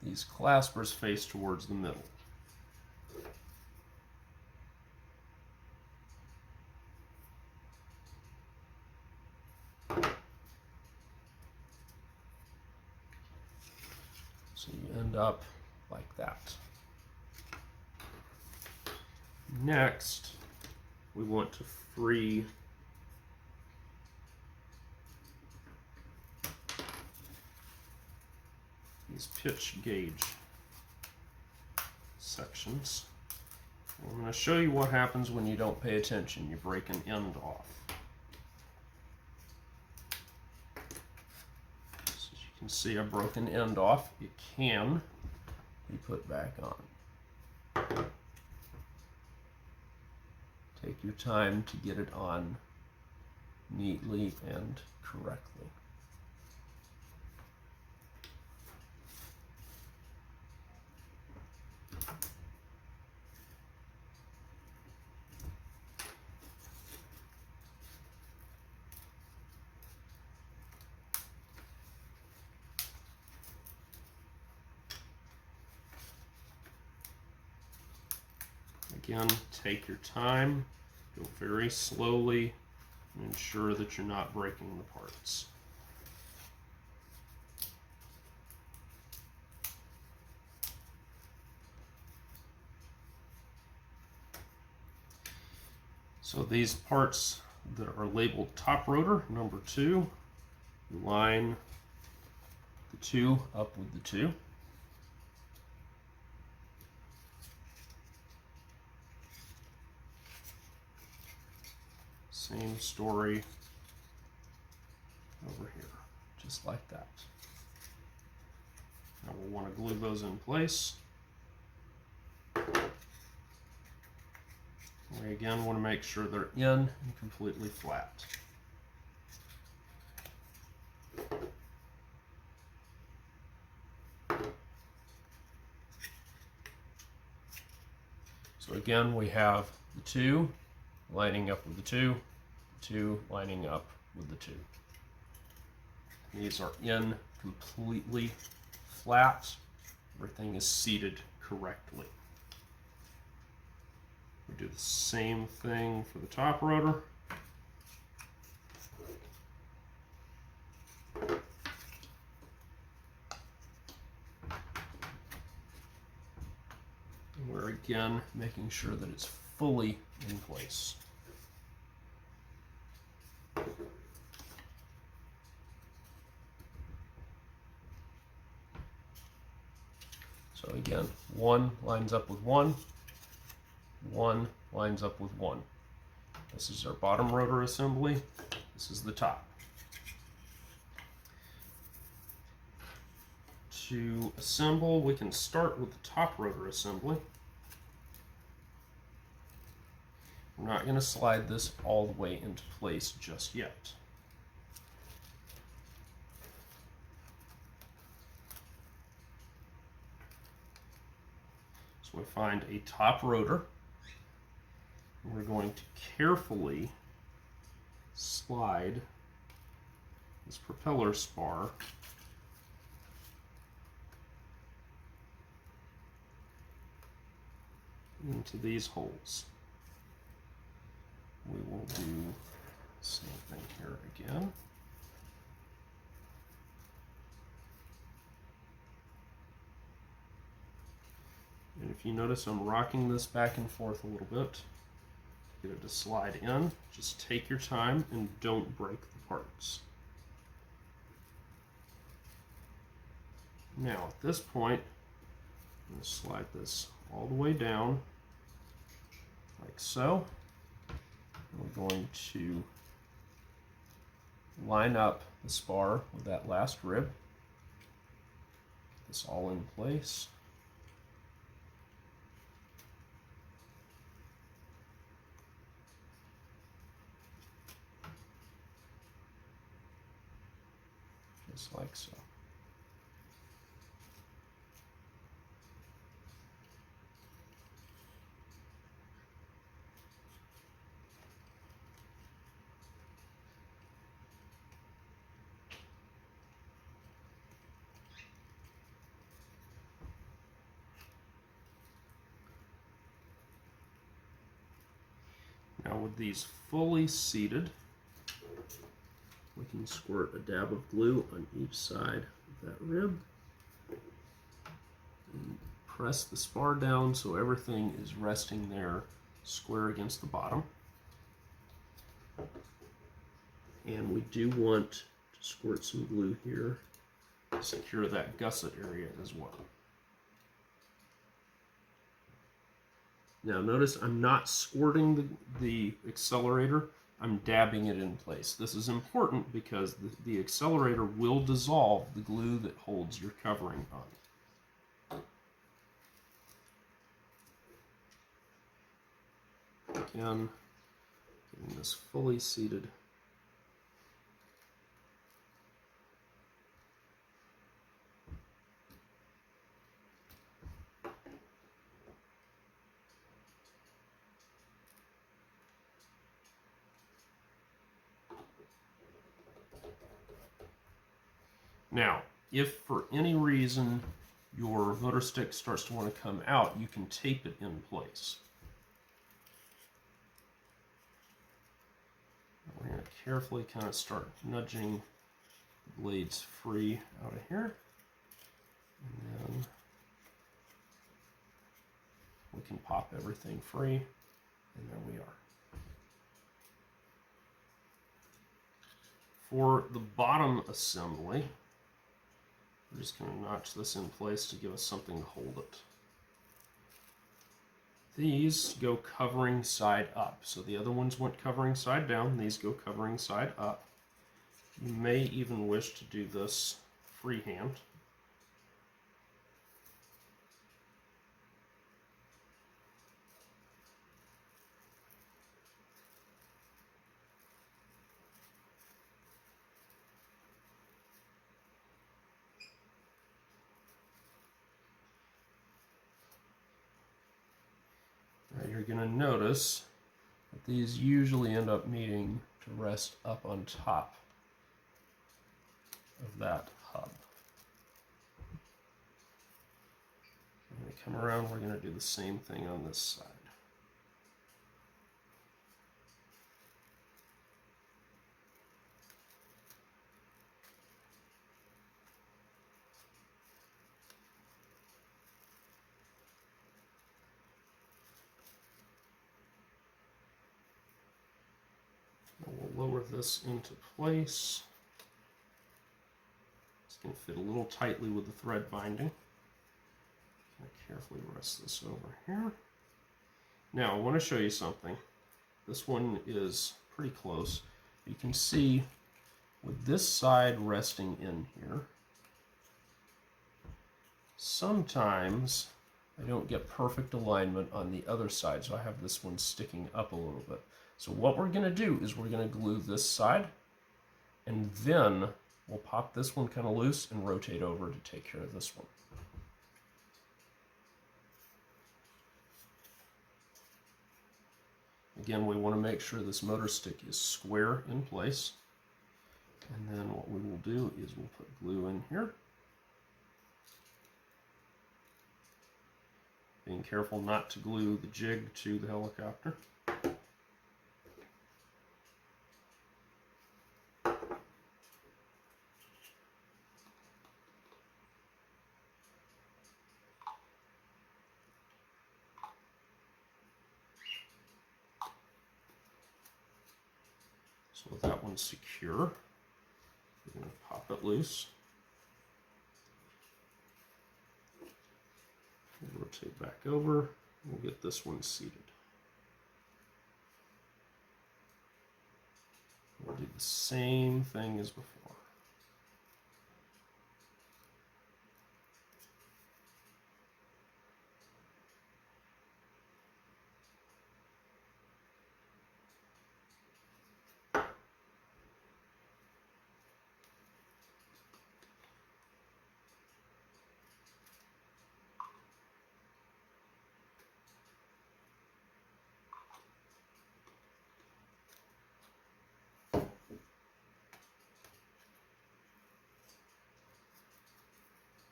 claspers face towards the middle. So you end up like that. Next, we want to free these pitch gauge sections. I'm going to show you what happens when you don't pay attention. You break an end off. So as you can see, I broke an end off. It can be put back on. Take your time to get it on neatly and correctly. Again, take your time, go very slowly, and ensure that you're not breaking the parts. So these parts that are labeled top rotor, number 2, you line the 2 up with the 2. Same story over here, just like that. Now we'll want to glue those in place. We again want to make sure they're in and completely flat. So again, we have the 2 lining up with the 2, 2 lining up with the 2. These are in completely flat. Everything is seated correctly. We do the same thing for the top rotor. And we're again making sure that it's fully in place. So again, 1 lines up with 1, 1 lines up with 1. This is our bottom rotor assembly. This is the top. To assemble, we can start with the top rotor assembly. We're not going to slide this all the way into place just yet. So we find a top rotor. We're going to carefully slide this propeller spar into these holes. we'll do the same thing here again. And if you notice, I'm rocking this back and forth a little bit. Get it to slide in. Just take your time and don't break the parts. Now at this point, I'm going to slide this all the way down like so. We're going to line up the spar with that last rib. Get this all in place. Just like so. Now with these fully seated, we can squirt a dab of glue on each side of that rib and press the spar down so everything is resting there square against the bottom. And we do want to squirt some glue here to secure that gusset area as well. Now notice I'm not squirting the accelerator, I'm dabbing it in place. This is important because the accelerator will dissolve the glue that holds your covering on. Again, getting this fully seated. Now, if for any reason your motor stick starts to want to come out, you can tape it in place. We're going to carefully kind of start nudging the blades free out of here. And then we can pop everything free, and there we are. For the bottom assembly, we're just going to notch this in place to give us something to hold it. These go covering side up. So the other ones went covering side down. These go covering side up. You may even wish to do this freehand. Now you're going to notice that these usually end up needing to rest up on top of that hub. When we come around, we're going to do the same thing on this side. We'll lower this into place. It's going to fit a little tightly with the thread binding. Carefully rest this over here. Now I want to show you something. This one is pretty close. You can see with this side resting in here, sometimes I don't get perfect alignment on the other side, so I have this one sticking up a little bit. So what we're going to do is we're going to glue this side, and then we'll pop this one kind of loose and rotate over to take care of this one. Again, we want to make sure this motor stick is square in place. And then what we will do is we'll put glue in here. Being careful not to glue the jig to the helicopter. So with that one secure, we're going to pop it loose. We'll rotate back over. We'll get this one seated. We'll do the same thing as before.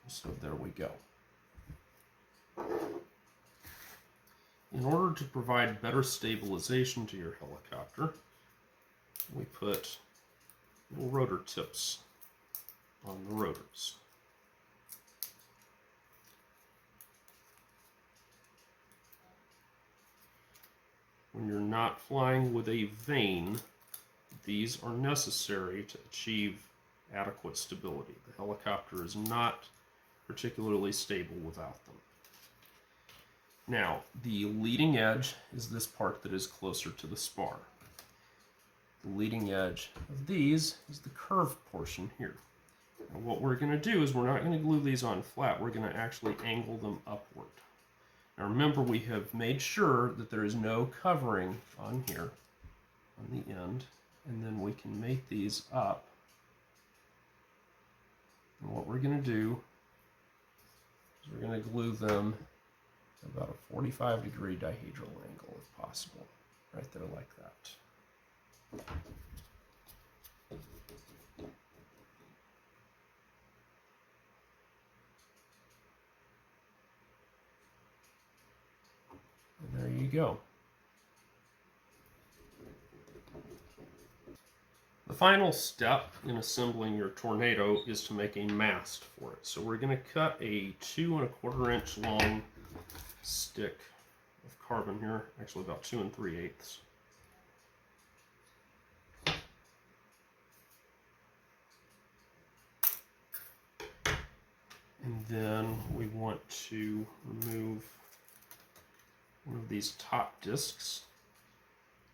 So there we go. In order to provide better stabilization to your helicopter, we put little rotor tips on the rotors. When you're not flying with a vane, these are necessary to achieve adequate stability. The helicopter is not particularly stable without them. Now, the leading edge is this part that is closer to the spar. The leading edge of these is the curved portion here. Now, what we're going to do is we're not going to glue these on flat. We're going to actually angle them upward. Now remember, we have made sure that there is no covering on here, on the end, and then we can make these up. And what we're going to do is we're going to glue them at about a 45-degree dihedral angle if possible, right there like that. And there you go. The final step in assembling your Tornado is to make a mast for it. So we're going to cut a 2 1/4 inch long stick of carbon here, actually about 2 3/8. And then we want to remove one of these top discs.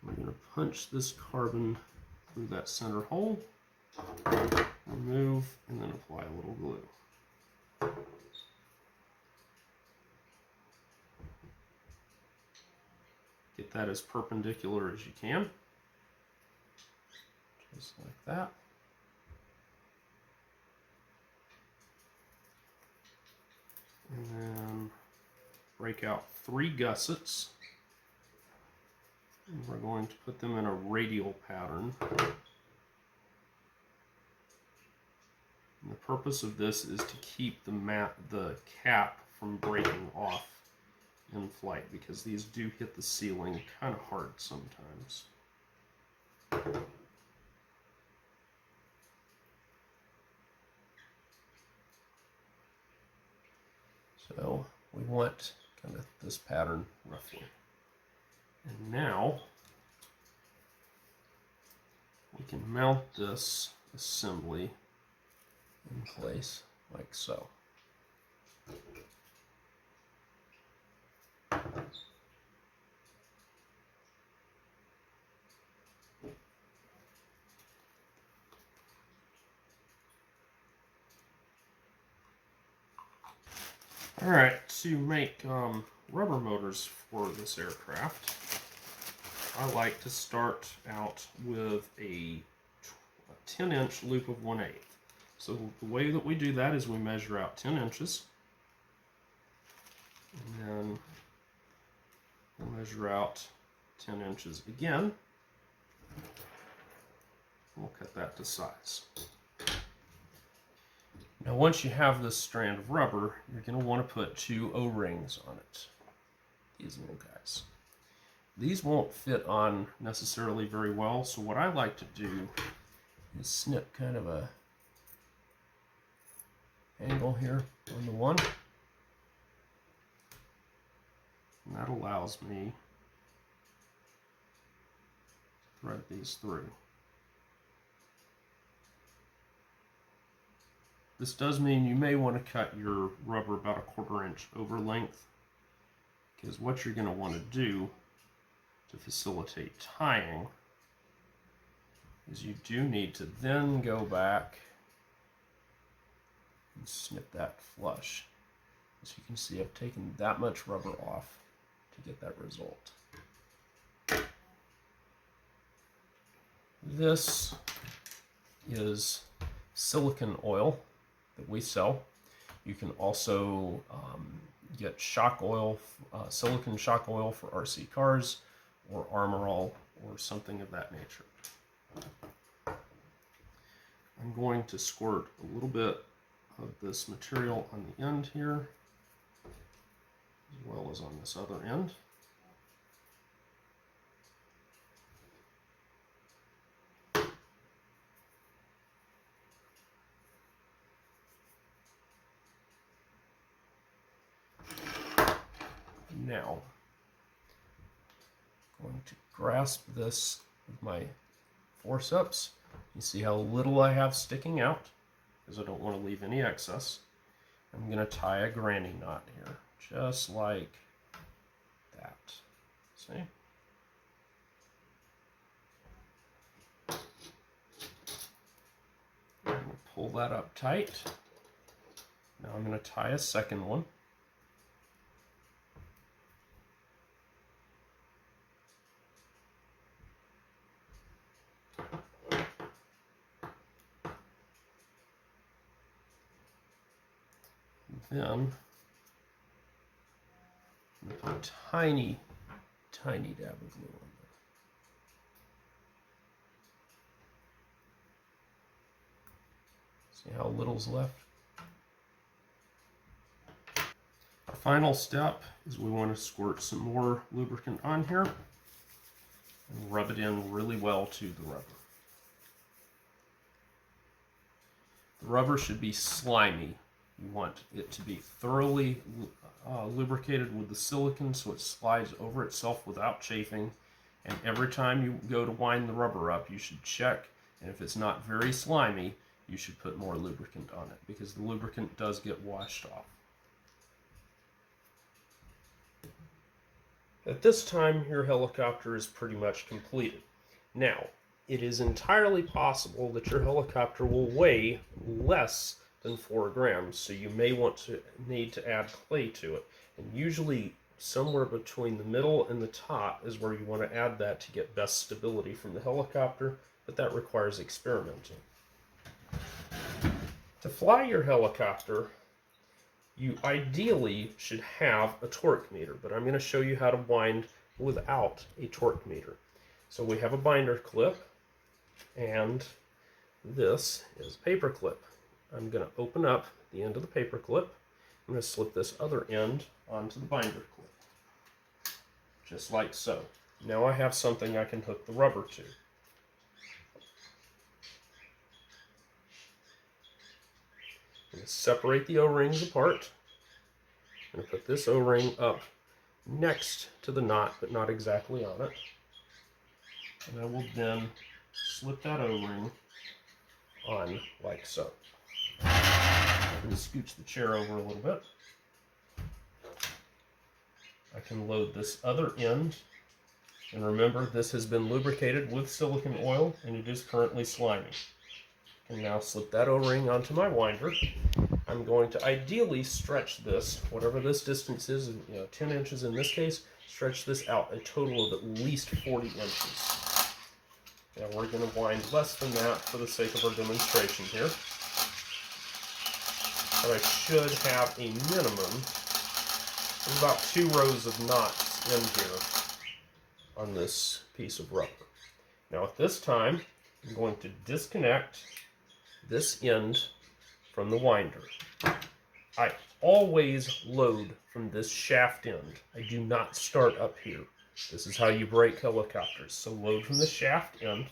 We're going to punch this carbon through that center hole, remove, and then apply a little glue. Get that as perpendicular as you can, just like that. And then break out 3 gussets. And we're going to put them in a radial pattern. And the purpose of this is to keep the cap from breaking off in flight, because these do hit the ceiling kind of hard sometimes. So we want kind of this pattern roughly. And now we can mount this assembly in place like so. All right, to make rubber motors for this aircraft, I like to start out with a 10-inch loop of 1/8. So the way that we do that is we measure out 10 inches, and then we'll measure out 10 inches again. We'll cut that to size. Now once you have this strand of rubber, you're going to want to put 2 O-rings on it. These little guys. These won't fit on necessarily very well, so what I like to do is snip kind of a angle here on the one. And that allows me to thread these through. This does mean you may want to cut your rubber about 1/4 inch over length, because what you're going to want to do to facilitate tying is you do need to then go back and snip that flush. As you can see, I've taken that much rubber off to get that result. This is silicone oil that we sell. You can also get shock oil, silicone shock oil for RC cars, or Armor All, or something of that nature. I'm going to squirt a little bit of this material on the end here, as well as on this other end. Now, I'm going to grasp this with my forceps. You see how little I have sticking out, because I don't want to leave any excess. I'm going to tie a granny knot here, just like that. See? I'm going to pull that up tight. Now I'm going to tie a second one. Then I'm going to put a tiny, tiny dab of glue on there. See how little's left? Our final step is we want to squirt some more lubricant on here and rub it in really well to the rubber. The rubber should be slimy. You want it to be thoroughly lubricated with the silicone so it slides over itself without chafing. And every time you go to wind the rubber up, you should check. And if it's not very slimy, you should put more lubricant on it, because the lubricant does get washed off. At this time, your helicopter is pretty much completed. Now, it is entirely possible that your helicopter will weigh less than 4 grams, so you may need to add clay to it. And usually somewhere between the middle and the top is where you want to add that to get best stability from the helicopter, but that requires experimenting. To fly your helicopter, you ideally should have a torque meter, but I'm going to show you how to wind without a torque meter. So we have a binder clip, and this is a paper clip. I'm going to open up the end of the paper clip. I'm going to slip this other end onto the binder clip, just like so. Now I have something I can hook the rubber to. I'm going to separate the O-rings apart. I'm going to put this O-ring up next to the knot, but not exactly on it. And I will then slip that O-ring on like so. I'm going to scooch the chair over a little bit. I can load this other end. And remember, this has been lubricated with silicone oil, and it is currently slimy. I can now slip that O-ring onto my winder. I'm going to ideally stretch this, whatever this distance is, 10 inches in this case, stretch this out a total of at least 40 inches. Now we're going to wind less than that for the sake of our demonstration here. But I should have a minimum of about 2 rows of knots in here on this piece of rubber. Now at this time, I'm going to disconnect this end from the winder. I always load from this shaft end. I do not start up here. This is how you break helicopters. So load from the shaft end.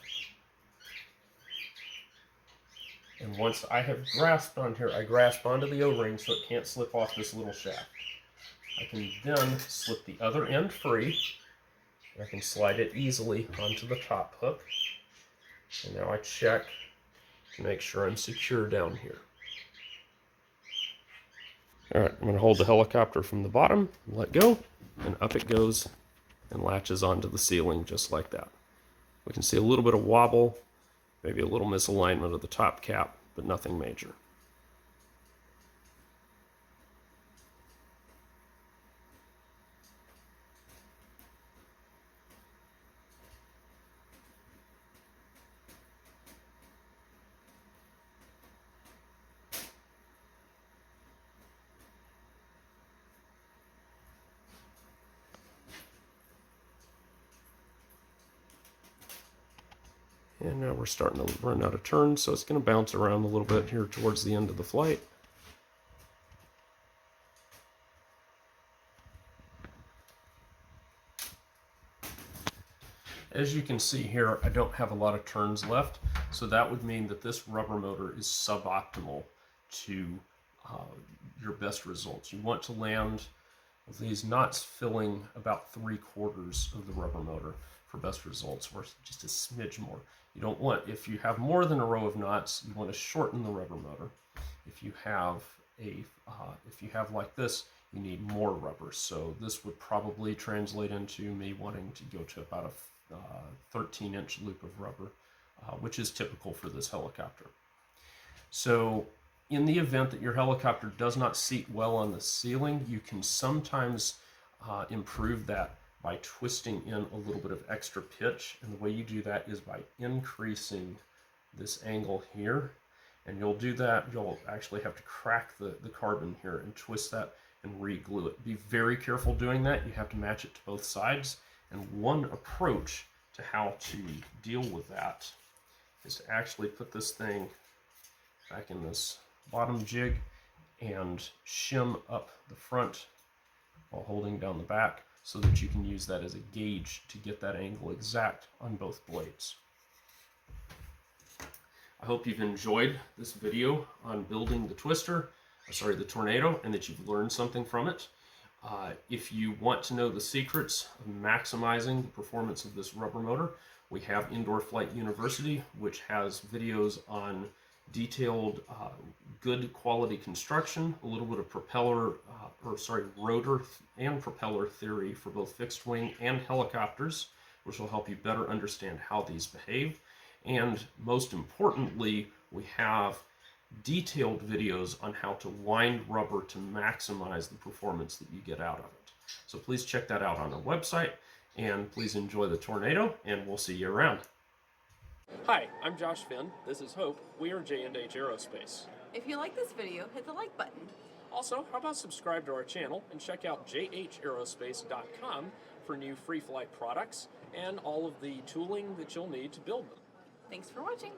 And once I have grasped on here, I grasp onto the O-ring so it can't slip off this little shaft. I can then slip the other end free. And I can slide it easily onto the top hook. And now I check to make sure I'm secure down here. All right, I'm going to hold the helicopter from the bottom, let go, and up it goes and latches onto the ceiling just like that. We can see a little bit of wobble, maybe a little misalignment of the top cap, but nothing major. And now we're starting to run out of turns, so it's going to bounce around a little bit here towards the end of the flight. As you can see here, I don't have a lot of turns left, so that would mean that this rubber motor is suboptimal to your best results. You want to land with these knots filling about 3/4 of the rubber motor for best results, or just a smidge more. You don't want, if you have more than a row of knots, you want to shorten the rubber motor. If you have like this, you need more rubber. So this would probably translate into me wanting to go to about a 13-inch loop of rubber, which is typical for this helicopter. So in the event that your helicopter does not seat well on the ceiling, you can sometimes improve that by twisting in a little bit of extra pitch. And the way you do that is by increasing this angle here. And you'll do that, you'll actually have to crack the carbon here and twist that and re-glue it. Be very careful doing that. You have to match it to both sides. And one approach to how to deal with that is to actually put this thing back in this bottom jig and shim up the front while holding down the back, so that you can use that as a gauge to get that angle exact on both blades. I hope you've enjoyed this video on building the the Tornado, and that you've learned something from it. If you want to know the secrets of maximizing the performance of this rubber motor, we have Indoor Flight University, which has videos on detailed, good quality construction, a little bit of rotor and propeller theory for both fixed wing and helicopters, which will help you better understand how these behave. And most importantly, we have detailed videos on how to wind rubber to maximize the performance that you get out of it. So please check that out on our website, and please enjoy the Tornado, and we'll see you around. Hi, I'm Josh Finn. This is Hope. We are J&H Aerospace. If you like this video, hit the like button. Also, how about subscribe to our channel and check out jhaerospace.com for new free flight products and all of the tooling that you'll need to build them. Thanks for watching.